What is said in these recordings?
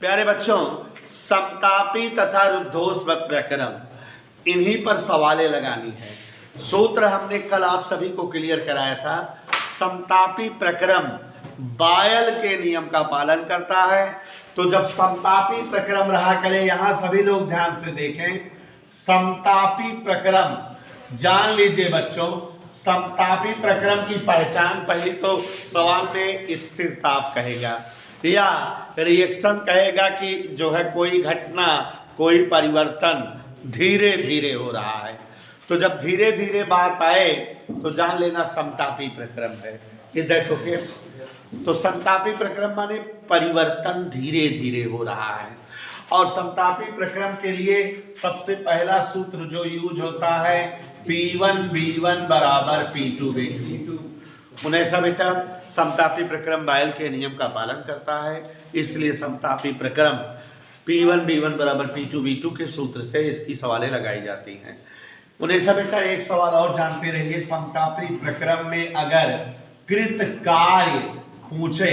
प्यारे बच्चों, समतापी तथा रुद्धोष्म प्रक्रम इन्हीं पर सवालें लगानी है। सूत्र हमने कल आप सभी को क्लियर कराया था। समतापी प्रक्रम बायल के नियम का पालन करता है। तो जब समतापी प्रक्रम रहा करे, यहां सभी लोग ध्यान से देखें, समतापी प्रक्रम जान लीजिए बच्चों। समतापी प्रक्रम की पहचान पहली तो सवाल में स्थिर ताप कहेगा या रिएक्शन कहेगा कि जो है कोई घटना, कोई परिवर्तन धीरे धीरे हो रहा है। तो जब धीरे धीरे बात आए तो जान लेना समतापी प्रक्रम है। ये देखोगे तो समतापी प्रक्रम माने परिवर्तन धीरे धीरे हो रहा है। और समतापी प्रक्रम के लिए सबसे पहला सूत्र जो यूज होता है P1 V1 बराबर P2 V2। उन्हें सब बेटा समतापी प्रक्रम बायल के नियम का पालन करता है, इसलिए समतापी प्रक्रम P1 V1 बराबर P2 V2 के सूत्र से इसकी सवालें लगाई जाती हैं। उन्हें सब बेटा एक सवाल और जानते रहिए। समतापी प्रक्रम में अगर कृत कार्य पूछे,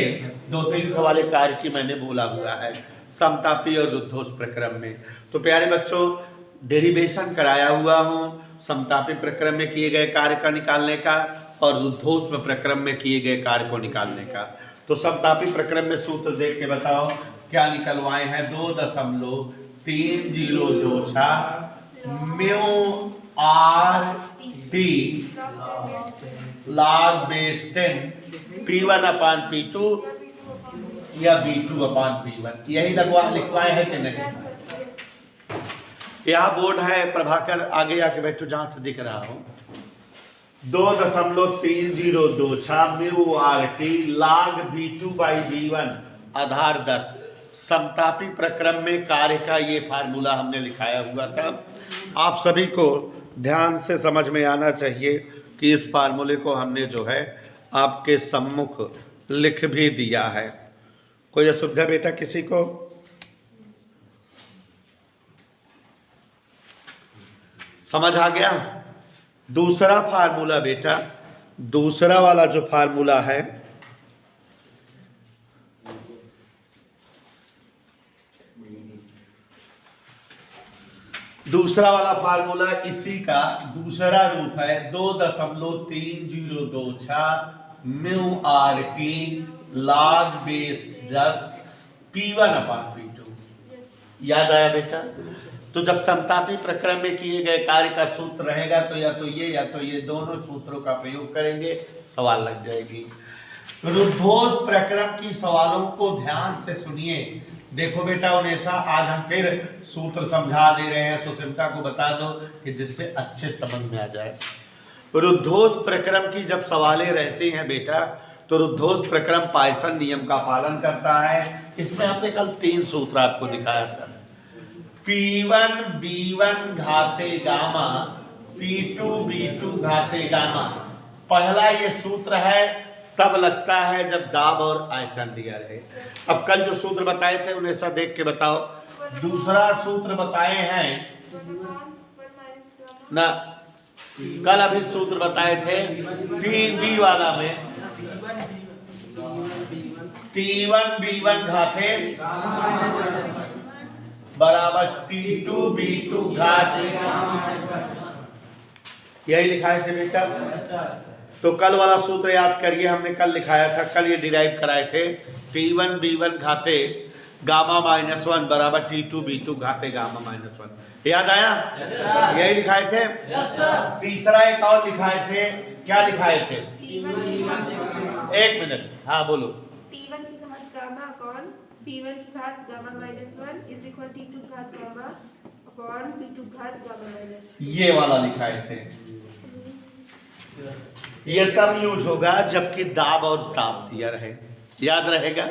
दो तीन सवाल कार्य की मैंने बोला हुआ है समतापी और रुद्धोष्म प्रक्रम में। तो प्यारे बच्चों, डेरिवेशन कराया हुआ हूँ समतापी प्रक्रम में किए गए कार्य का निकालने का और रुद्धोष्म प्रक्रम में किए गए कार्य को निकालने का। तो समतापी प्रक्रम में सूत्र देख के बताओ क्या निकलवाए हैं। 2.3026 mu R T log base 10 P1 अपान P2 या V2 अपान P1, यही लिखवाए हैं कि नहीं। यह बोर्ड है प्रभाकर, आगे आके बैठो जहां से दिख रहा हूं। 2.3026 mu R T log V2 by V1 आधार 10। समतापी प्रक्रम में कार्य का ये फार्मूला हमने लिखाया हुआ था। आप सभी को ध्यान से समझ में आना चाहिए कि इस फार्मूले को हमने जो है आपके सम्मुख लिख भी दिया है। कोई असुविधा बेटा किसी को? समझ आ गया? दूसरा फार्मूला बेटा, दूसरा वाला जो फार्मूला है दूसरा वाला फार्मूला इसी का दूसरा रूप है 2.3026 mu R T log base 10 P1 अपान P2। याद आया बेटा? तो जब समतापी प्रक्रम में किए गए कार्य का सूत्र रहेगा तो या तो ये दोनों सूत्रों का प्रयोग करेंगे, सवाल लग जाएगी। रुद्धोष्म प्रक्रम की सवालों को ध्यान से सुनिए। देखो बेटा उनेसा, आज हम फिर सूत्र समझा दे रहे हैं, सुचिंता को बता दो कि जिससे अच्छे समझ में आ जाए। रुद्धोष्म प्रक्रम की जब सवालें रहती हैं बेटा, तो रुद्धोष्म प्रक्रम पाइसन नियम का पालन करता है। इसमें हमने कल 3 सूत्र आपको दिखाया था। P1 B1 घाते gamma P2 B2 घाते gamma. पहला ये सूत्र है तब लगता है जब दाब और आयतन दिया रहे। अब कल जो सूत्र बताए थे उन्हें सब देख के बताओ। दूसरा सूत्र बताए हैं ना, कल अभी सूत्र बताए थे P वाला में T1 B1 घाते बराबर T2 B2 घाते, यही लिखाए थे बेटा। तो कल वाला सूत्र याद करिए, हमने कल लिखाया था, कल ये डिराइव कराए थे। T1 B1 घाते गामा -1 बराबर T2 B2 घाते गामा -1। याद आया? यही लिखाए थे। तीसरा एक और लिखाए थे, क्या लिखाए थे? एक मिनट, हाँ बोलो। T1 की घात गामा अपॉन P1 की घात गामा -1 इज इक्वल T2 घात गामा अपॉन P2 घात गामा -1। ये वाला लिखाए थे। ये तब यूज होगा जबकि दाब और ताप दिया रहे, याद रहेगा।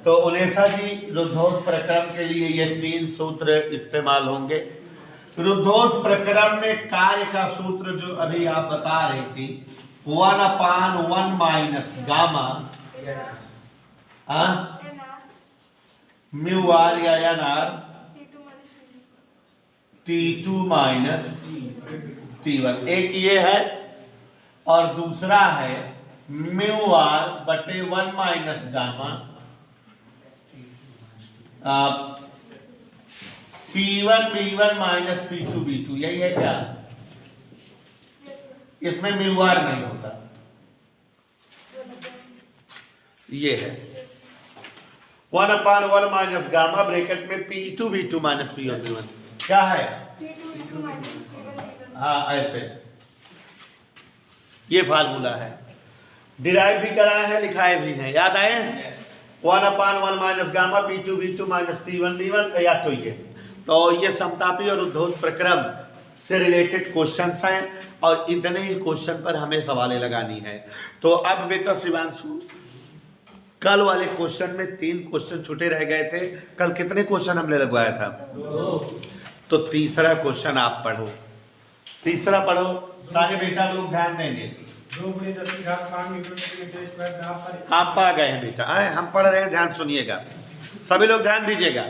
तो उनेसा जी रुद्धोष्म प्रक्रम के लिए ये 3 सूत्र इस्तेमाल होंगे। रुद्धोष्म प्रक्रम में कार्य का सूत्र जो अभी आप बता रही थी 1/1 माइनस गामा म्यू आर या n R T2 minus T1। एक ये है और दूसरा है म्यू आर बटे 1 minus gamma P1 B1 minus P2 B2, यही है क्या? इसमें म्यूआर नहीं होता, ये है 1/1 माइनस गामा ब्रैकेट में P2 B2 minus P1 B1, क्या है? हाँ ऐसे, ये फार्मूला है, डिराइव भी कराए हैं, लिखाए भी हैं, याद आए? 1/1 minus gamma P2 B2 minus P1 B1, या तो ये, तो ये समतापी और उद्धोष प्रक्रम से रिलेटेड क्वेश्चंस हैं और इतने ही क्वेश्चन पर हमें सवालें लगानी है। तो अब बेटा शिवांशु, कल वाले क्वेश्चन में 3 क्वेश्चन छूटे रह गए थे, कल कितने क्वेश्चन हमने लगवाया था? 2। तो तीसरा क्वेश्चन आप पढ़ो, तीसरा पढ़ो सारे बेटा लोग ध्यान देंगे। आप आ गए हैं बेटा, आए हम पढ़ रहे हैं, ध्यान सुनिएगा, सभी लोग ध्यान दीजिएगा।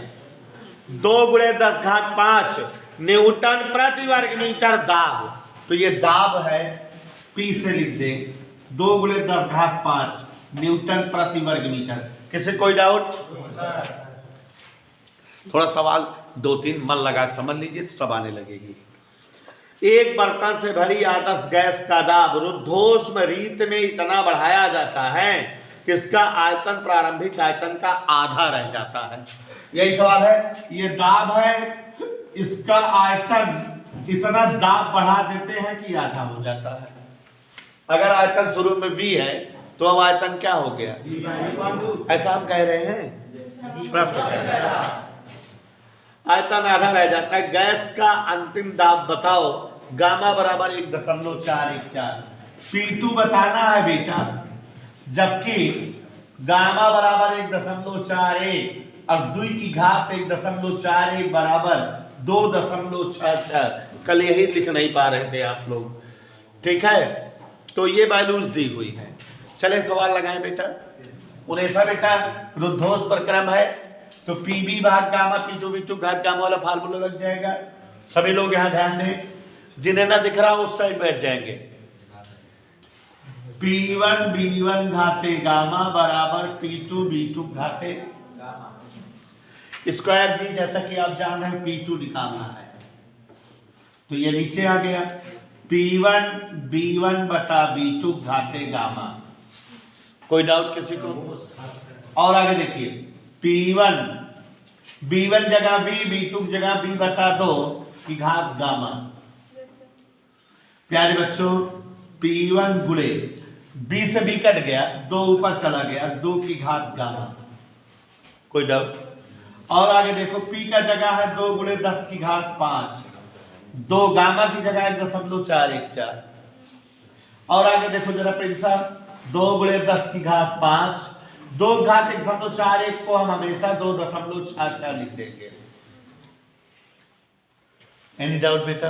2 × 10⁵ न्यूटन प्रति वर्ग मीटर दाब, तो ये दाब है, P से लिख दे 2 × 10⁵ न्यूटन प्रति वर्ग मीटर। किसी कोई डाउट? थोड़ा सवाल 2-3 मन लगा समझ लीजिए तो सब आने लगेगी। एक बर्तन से भरी आदर्श गैस का दाब रुद्धोष्म रीत में इतना बढ़ाया जाता है कि इसका आयतन प्रारंभिक आयतन का आधा रह जाता है। यही सवाल है, ये दाब है, इसका आयतन इतना दाब बढ़ा देते हैं कि आधा हो जाता है। अगर आयतन शुरू में V है तो अब आयतन क्या हो गया? ऐसा हम कह रहे हैं, प्रश्न आयतन आधा रह जाता है। गैस का अंतिम दाब बताओ, गामा बराबर 1.414, P2 बताना है बेटा, जबकि गामा बराबर 1.41 और 2 की घात 1.41 बराबर 2.66। कल यही लिख नहीं पा रहे थे आप लोग, ठीक है? तो ये वैल्यूज दी हुई है। चले सवाल लगाएं बेटा। 19 बेटा रुद्धोष प्रक्रम है, तो PV भाग गामा P2 B2 घात गामा वाला फार्मूला लग जाएगा। सभी लोग यहाँ ध्यान दें, जिन्हें ना दिख रहा उस साइड बैठ जाएंगे। P1 B1 घाते गामा बराबर P2 B2 घाते स्क्वायर जी, जैसा कि आप जान रहे हैं P2 निकालना है, तो ये नीचे आ गया P1 B1 बटा B2 घाते गामा। कोई डाउट किसी को? और आगे देखिए, P1 B1 जगह B, B2 जगह B बटा 2 की घात गामा। प्यारे बच्चों, P1 गुणे B से B कट गया, 2 ऊपर चला गया, 2 की घात गामा। कोई डाउट? और आगे देखो, P का जगह है 2 × 10 की घात 5, 2 गामा की जगह 1.414। और आगे देखो जरा प्रिंसा, 2 × 10 की घात 5, 2 घात 1.41 को हम हमेशा 2.66 लिख देंगे। एनी डाउट बेटा?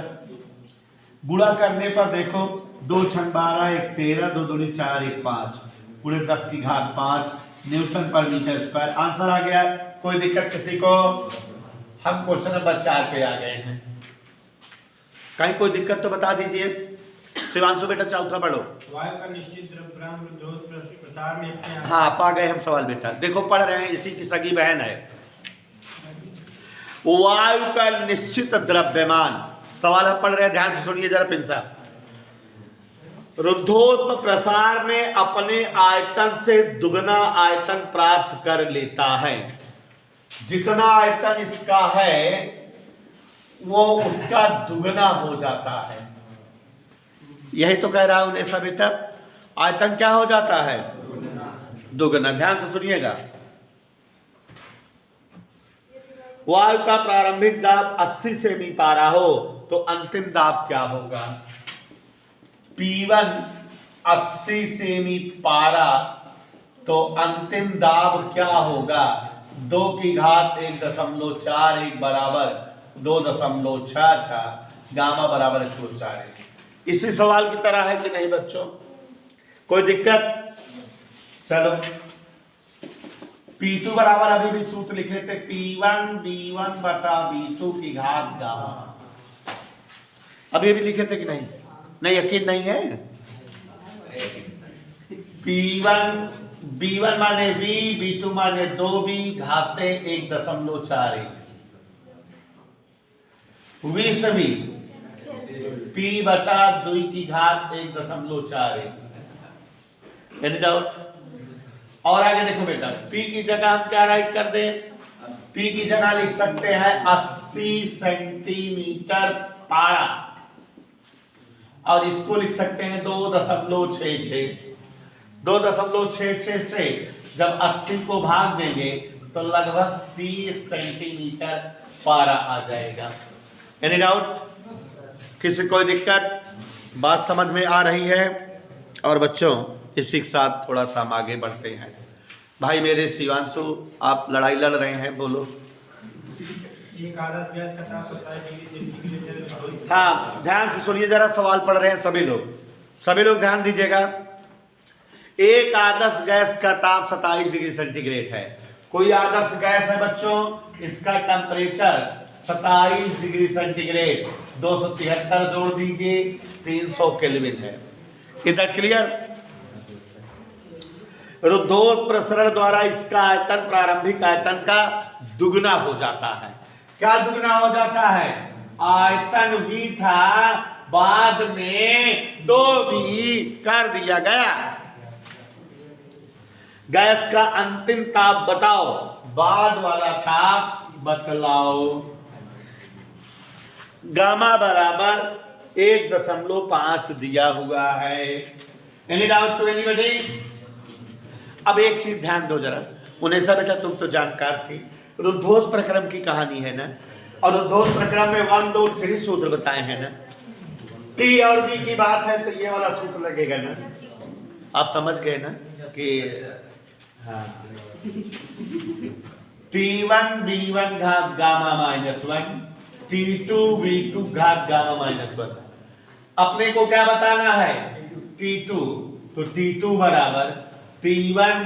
गुणा करने पर देखो, 2 × 12 1 13, 2 दूनी 4 1 5 × 10 की घात 5 न्यूटन पर मीटर स्क्वायर। आंसर आ गया। कोई दिक्कत किसी को? हम क्वेश्चन नंबर 4 पे आ गए हैं। कहीं कोई दिक्कत तो बता दीजिए। शिवांशु बेटा चौथा पढ़ो। वायु का निश्चित द्रव्यमान प्रसार में हाँ आप आ गए हम सवाल बेटा। देखो पढ़ रहे हैं, इसी की सगी बहन है। वायु का निश्चित द्रव्यमान, सवाल हम पढ़ रहे हैं, ध्यान से सुनिए जरा पिंसा। रुद्धोष्म प्रसार में अपने आयतन से दुगना आयतन प्राप्त कर लेता है। जितना आयतन इसका है वो उसका दुगना हो जाता है। यही तो कह रहा हूं नेसा बेटा, आयतन क्या हो जाता है? दुगना। ध्यान से सुनिएगा। वायु का प्रारंभिक दाब 80 सेमी पारा हो तो अंतिम दाब क्या होगा? P1 80 सेमी पारा तो अंतिम दाब क्या होगा? 2 की घात 1.41 बराबर 2.66, गामा बराबर 141। इसी सवाल की तरह है कि नहीं बच्चों? कोई दिक्कत? चलो P2 बराबर अभी भी सूत्र लिखे थे, P1 B1 बटा B2 की घात गामा। अभी भी लिखे थे कि नहीं? नहीं, यकीन नहीं है? P1 B1 माने B, B2 माने 2B, घाते 1.41, V P बटा 2 की घात 1.41। Any doubt? और आगे देखो बेटा, P की जगह हम क्या राइट कर दें? P की जगह लिख सकते हैं 80 सेंटीमीटर पारा, और इसको लिख सकते हैं 2.66। 2.66 से जब 80 को भाग देंगे तो लगभग 30 सेंटीमीटर पारा आ जाएगा। Any doubt? किसी कोई दिक्कत? बात समझ में आ रही है? और बच्चों इसी के साथ थोड़ा सा हम आगे बढ़ते हैं। भाई मेरे शिवांशु, आप लड़ाई लड़ रहे हैं, बोलो। एक आदर्श गैस का ताप 27 डिग्री सेंटीग्रेड। हाँ, ध्यान से सुनिए, जरा सवाल पढ़ रहे हैं सभी लोग ध्यान दीजिएगा। एक आदर्श गैस का ताप 27 डिग्री सेंटीग्रेड है। कोई आदर्श गैस है बच्चों, इसका टेम्परेचर 27 डिग्री सेंटीग्रेड, 273 जोड़ दीजिए 300 केल्विन है। Is that clear? रुद्धोष प्रसरण द्वारा इसका आयतन प्रारंभिक आयतन का दुगना हो जाता है। क्या दुगना हो जाता है? आयतन V था, बाद में 2V कर दिया गया। गैस का अंतिम ताप बताओ, बाद वाला ताप बतलाओ। गामा बराबर 1.5 दिया हुआ है। Any doubt to anybody? अब एक चीज ध्यान दो जरा, उन्हें बेटा तुम तो जानकार थी, रुद्धोष प्रक्रम की कहानी है ना, और रुद्धोष प्रक्रम में 1 2 3 सूत्र बताए हैं ना। T और B की बात है तो ये वाला सूत्र लगेगा ना, आप समझ गए ना कि हाँ, T1 B1 घात गामा -1, T2 B2 घात गामा -1। अपने को क्या बताना है? T2, तो T2 बराबर T1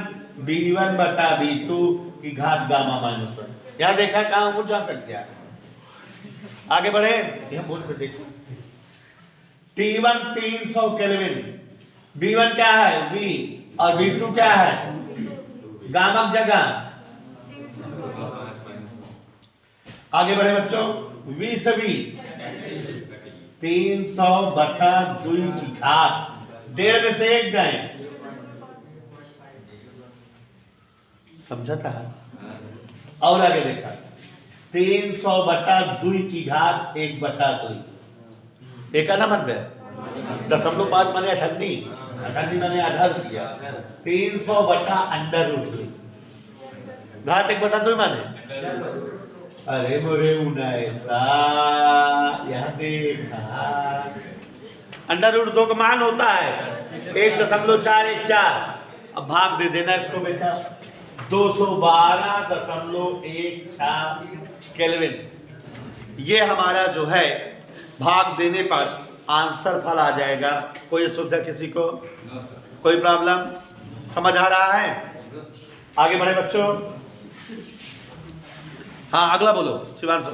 B1 बटा B2 की घात गामा -1। यहां देखा कहां ऊंचा कट गया। आगे बढ़े, यहां बोल के देखो। T1 300 केल्विन, B1 क्या है? V, और B2 क्या है? गामा जगह। आगे बढ़े बच्चों, V से V 300 बटा 2 की घात, 1.5 में से 1 गए, समझा था? और आगे देखा, 300 बटा 2 की घात 1 बटा 2। एक है ना मन में 0.5 माने 98 मैंने आधा किया, 300 बटा √2 घात 1 बटा 2 माने। अरे मोरे उन्नैसा, यह देखा √2 का मान होता है 1.414। अब भाग दे देना इसको बेटा, 212.16 केल्विन। ये हमारा जो है भाग देने पर आंसर फल आ जाएगा। कोई असुविधा किसी को? कोई प्रॉब्लम? समझ आ रहा है? आगे बढ़े बच्चों। हाँ अगला बोलो शिवांशु।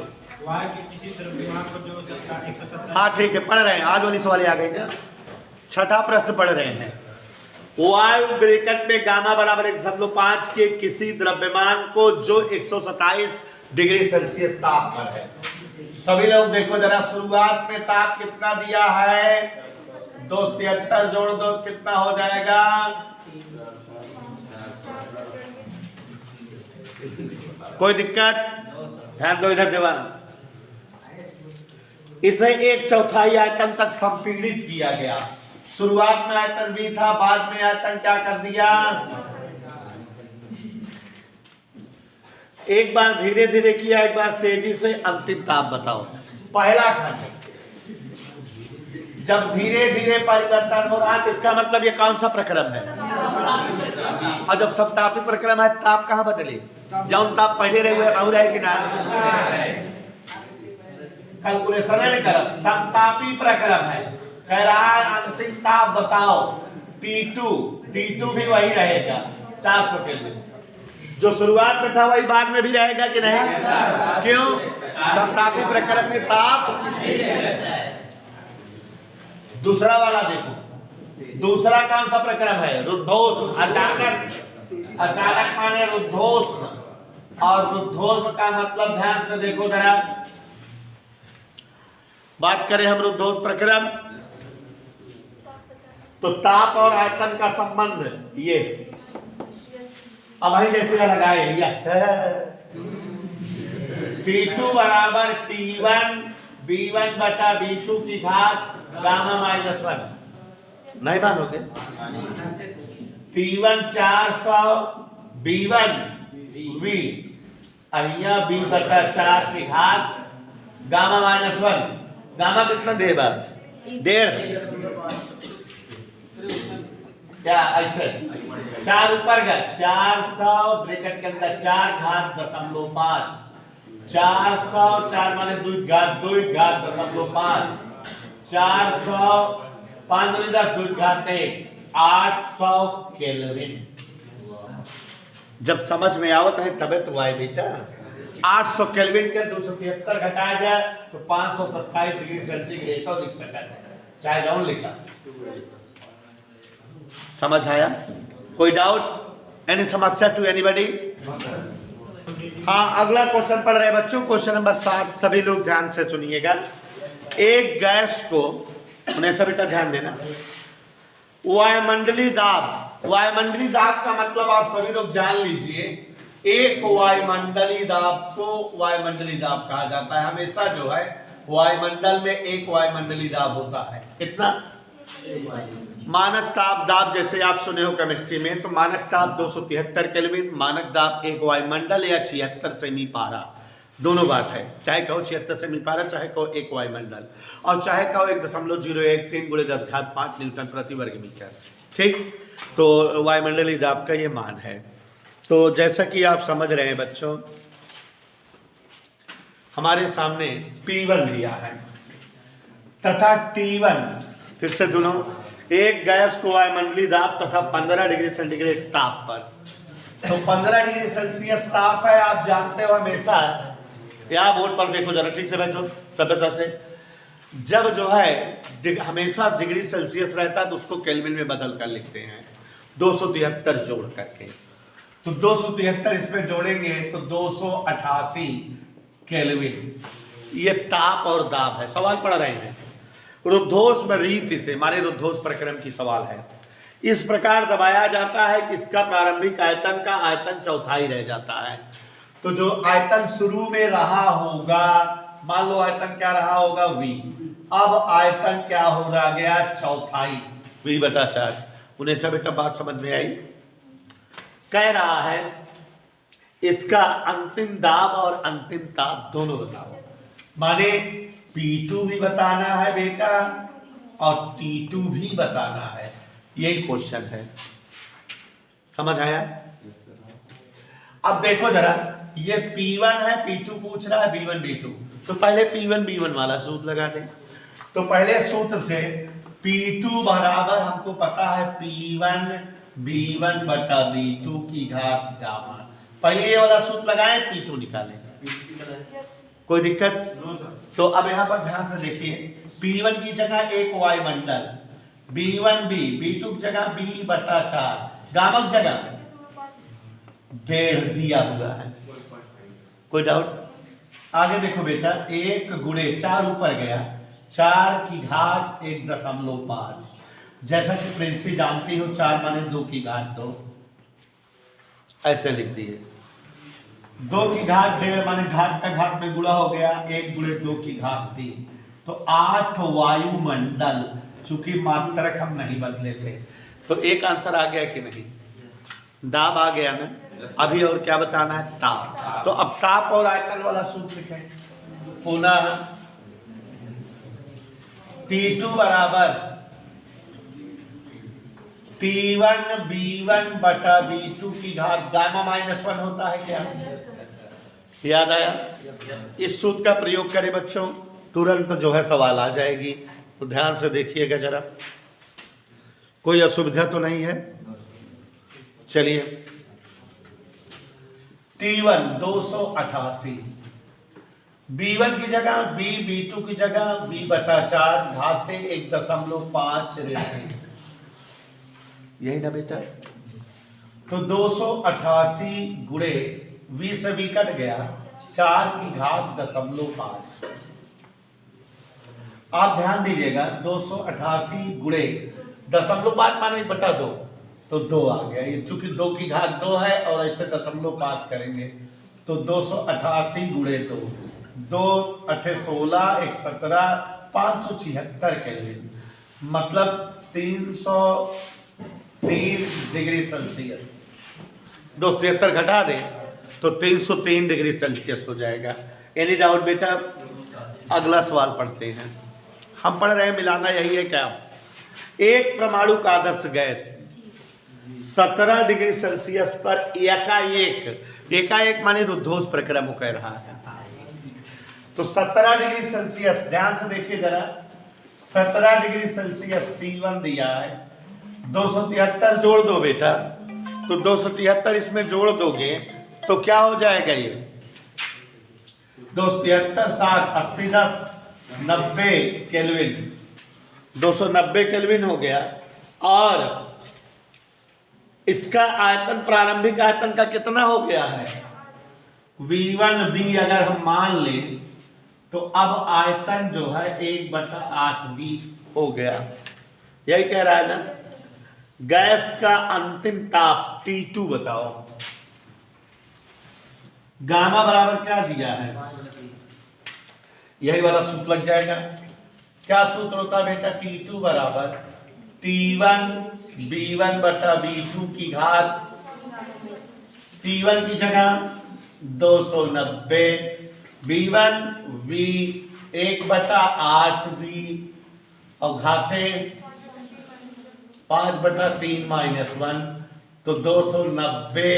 वायु के किसी द्रव्यमान को जो 170। हाँ ठीक है, पढ़ रहे हैं, आज वाली सवाल आ गई ना, छठा प्रश्न पढ़ रहे हैं। वायु ब्रैकेट में गामा बराबर 1.5 के किसी द्रव्यमान को जो 127 डिग्री सेल्सियस ताप पर है। सभी लोग देखो जरा, शुरुआत में ताप कितना दिया है? 273 जोड़ दो, कितना हो जाएगा? कोई दिक्कत? ध्यान दो इधर जवान। इसे 1/4 आयतन तक संपीड़ित किया गया। शुरुआत में आयतन B था, बाद में आयतन क्या कर दिया? एक बार धीरे धीरे किया, एक बार तेजी से। अंतिम ताप बताओ। पहला खंड जब धीरे धीरे परिवर्तन हो रहा है, इसका मतलब ये कौन सा प्रक्रम है? और जब समतापी प्रक्रम है, ताप कहाँ बदले? जौन ताप पहले रहे हुए बहु रहे कि ना? कैलकुलेशन है कर, समतापी प्रक्रम है, कह रहा है अंतिम ताप बताओ। T2 भी वही रहेगा 400 केल्विन। जो शुरुआत में था वही बाद में भी रहेगा कि नहीं? क्यों? समतापी प्रक्रम में ताप। दूसरा वाला देखो, दूसरा कौन सा प्रक्रम है? रुद्धोष। अचानक अचानक माने रुद्धोष्म, और रुद्धोष्म का मतलब ध्यान से देखो जरा, बात करें हम रुद्धोष्म प्रक्रम, तो ताप और आयतन का संबंध ये, अब वही जैसे लगाए T2 बराबर T1 B1 बटा B2 की घात गामा माइनस 1, नहीं मानोगे? T1 400 B1 V अहिया B बटा 4 की घात गामा माइनस 1, गामा कितना दे बात 1.5 क्या ऐसे 4 ऊपर गए 400 ब्रैकेट के अंदर 4 घात 0.5, 400 4 माने 2 घात 0.5, 400 5 दूनी 10 2 घात 1, 800 केल्विन। जब समझ में आवत है तबे तो आए बेटा। 800 केल्विन के 273 घटाया जाए तो 527 डिग्री सेंटीग्रेड तो लिख सकता है, चाहे जाऊं लिखा। समझ आया? कोई डाउट, एनी समस्या टू एनीबॉडी? हाँ, अगला क्वेश्चन पढ़ रहे बच्चों, क्वेश्चन नंबर 7, सभी लोग ध्यान से सुनिएगा। एक गैस को, उन्हें सभी का ध्यान देना, वायुमंडलीय दाब, वायुमंडलीय दाब का मतलब आप सभी लोग जान लीजिए, एक वायुमंडलीय दाब को वायुमंडलीय दाब कहा जाता है। हमेशा जो है वायुमंडल में एक वायुमंडलीय दाब होता है। कितना? मानक ताप दाब जैसे आप सुने हो केमिस्ट्री में, तो मानक ताप 273 केल्विन, मानक दाब एक वायुमंडल या 76 सेमी पारा, दोनों बात है। चाहे कहो 76 सेमी पारा, चाहे कहो एक वायुमंडल, और चाहे कहो 1.013 × 10⁵ न्यूटन प्रति वर्ग मीटर। ठीक, तो वायुमंडलीय दाब का ये मान है। तो जैसा कि आप समझ रहे हैं बच्चों, हमारे सामने P1 दिया है तथा T1, फिर से सुनो, एक गैस को वायुमंडलीय दाब तथा 15 डिग्री सेंटीग्रेड ताप पर, तो 15 डिग्री सेल्सियस ताप है, आप जानते हो हमेशा, यहाँ बोर्ड पर देखो जरा ठीक से बैठो सभ्यता से, जब जो है हमेशा डिग्री सेल्सियस रहता है तो उसको केल्विन में बदल कर लिखते हैं 273 जोड़ करके, तो 273 इसमें जोड़ेंगे तो 288 केल्विन, ये ताप और दाब है। सवाल पढ़ रहे हैं, रुद्धोष्म रीति से, माने रुद्धोष्म प्रक्रम की सवाल है। इस प्रकार दबाया जाता है कि इसका प्रारंभिक आयतन का आयतन चौथाई रह जाता है। तो जो आयतन शुरू में रहा होगा, मान लो आयतन क्या रहा होगा V, अब आयतन क्या हो रहा गया चौथाई V बटा 4। उन्हें सब एक बात समझ में आई? कह रहा है इसका अंतिम दाब और अंतिम ताप दोनों बताओ, माने P2 भी बताना है बेटा और T2 भी बताना है, यही क्वेश्चन है। समझ आया? अब देखो जरा, ये P1 है, P2 पूछ रहा है B1 B2, तो पहले P1 B1 वाला सूत्र लगा दे। तो पहले सूत्र से P2 बराबर हमको पता है P1 B1 बटा B2 की घात गामा, पहले ये वाला सूत्र लगाए, P2 निकालें। कोई दिक्कत? तो अब यहाँ पर ध्यान से देखिए, P1 की जगह एक वायुमंडल, B1 B, B2 की जगह B बटा 4, गामा की जगह 1.5 दिया हुआ है। कोई डाउट? आगे देखो बेटा, 1 × 4 ऊपर गया, 4 की घात 1.5, जैसा कि प्रिंसिपल जानती हो 4 माने 2 की घात 2, ऐसे लिख दिए। 2 की घात 1.5 माने घात का घात में गुणा हो गया, 1 × 2 की घात 3, तो 8 वायुमंडल, चूंकि मात्रक हम नहीं बदले थे, तो एक आंसर आ गया कि नहीं? दाब आ गया ना। अभी और क्या बताना है? ताप। तो अब ताप और आयतन वाला सूत्र लिखें पुनः, T2 बराबर T1 B1 बटा B2 की घात गामा माइनस 1 होता है क्या? याद आया? इस सूत्र का प्रयोग करें बच्चों, तुरंत जो है सवाल आ जाएगी। तो ध्यान से देखिएगा जरा, कोई असुविधा तो नहीं है? चलिए, T1 288, B1 की जगह B, B2 की जगह B बटा 4, घाते 1.5 रहते, यही ना बेटा? तो 288 गुणे 20 से 20 कट गया, 4 की घात 0.5। आप ध्यान दीजिएगा 288 गुणे 0.5 माने बटा 2, तो 2 आ गया। ये चूंकि 2 की घात 2 है और ऐसे 0.5 करेंगे तो 288 गुणे 2, 2 8 16 1 17 576 केल्विन, मतलब 303 डिग्री सेल्सियस। 273 घटा दें तो 303 डिग्री सेल्सियस हो जाएगा। एनी डाउट बेटा? अगला सवाल पढ़ते हैं। हम पढ़ रहे हैं मिलाना यही है क्या? एक परमाणु का आदर्श गैस 17 डिग्री सेल्सियस पर एकाएक माने रुद्धोष प्रक्रम को कह रहा है। तो 17 डिग्री सेल्सियस, ध्यान से देखिए जरा, 17 डिग्री सेल्सियस T1 दिया है, 273 जोड़ दो बेटा, तो 273 इसमें जोड़ दोगे तो क्या हो जाएगा? ये 273 7 80 10 90 केल्विन, 290 केल्विन हो गया। और इसका आयतन, प्रारंभिक आयतन का कितना हो गया है? V1V अगर हम मान लें तो अब आयतन जो है 1/8V हो गया। यही कह रहा है ना? गैस का अंतिम ताप T2 बताओ, गामा बराबर क्या दिया है? यही वाला सूत्र लग जाएगा। क्या सूत्र होता है बेटा? T2 बराबर T1 B1 बटा B2 की घात, T1 की जगह 290, B1 V 1/8V और घाते 5/3 -1, तो 290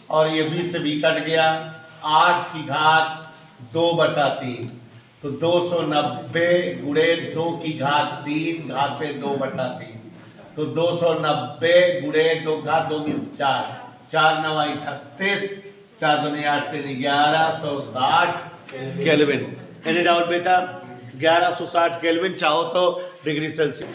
और ये 20 से 20 कट गया, 8 की घात 2/3, तो 290 गुणे 2 की घात 3 घाते 2/3, तो 290 गुणे 2 घात 2 मीन्स 4, 4 9 36, 4 दूनी 8 3 1160 केल्विन। एनी डाउट बेटा? 1160 केल्विन चाहो तो डिग्री सेल्सियस।